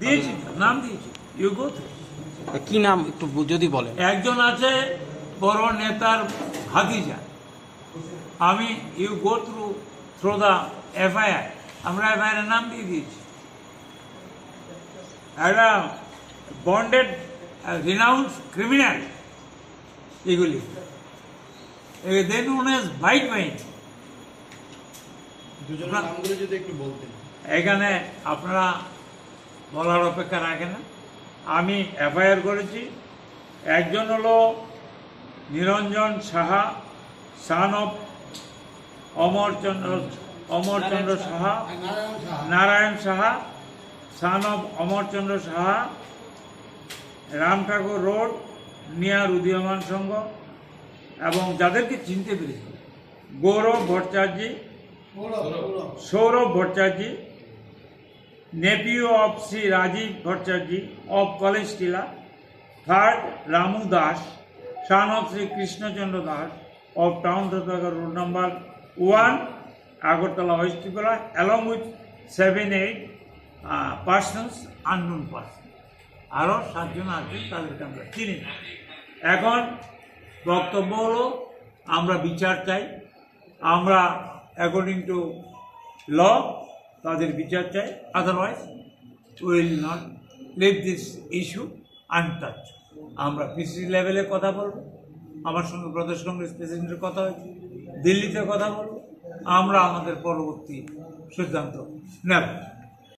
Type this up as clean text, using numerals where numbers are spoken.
দিয়েছি, নাম দিয়েছি, ইউ গো থ্রু। কি নাম একটু যদি বলেন। একজন আছে বড় নেতার ভাতিজা, আমি you go through the FIR, আমরা এফআইআর এর নাম দিয়ে দিয়েছি। একটা বন্ডেড রিনাউন্স ক্রিমিনাল, এগুলি দে নোন এজ বাইট বাইন। এখানে আপনারা বলার অপেক্ষা রাখেন না। আমি এফআইআর করেছি। একজন হলো Niranjan Saha, son of Amarchandra Saha, Narayan Saha, son of Amarchandra Saha, Ram Thakur road, near Udiyaman Sangha, এবং যাদেরকে চিনতে পেরেছি Gourab Bhattacharya, Sourav Bhattacharya, nephew of Shri Rajib Bhattacharya of college Tilla, third Ramu Das, son of Sri Krishnachandra Das of Town Rathagar Road number 1, Agartala, West Tripura, along with 7-8 persons, unknown person. আরও 7 জন আছে, তাদেরকে আমরা চিনি না। এখন বক্তব্য হলো আমরা বিচার চাই, আমরা অ্যাকর্ডিং টু ল তাদের বিচার চাই, otherwise will not leave this issue untouch. আমরা পিসি লেভেলে কথা বলবো, আমার সঙ্গে প্রদেশ কংগ্রেস প্রেসিডেন্টের কথা হয়েছে, দিল্লিতে কথা বলবো, আমরা আমাদের পরবর্তী সিদ্ধান্ত নেব।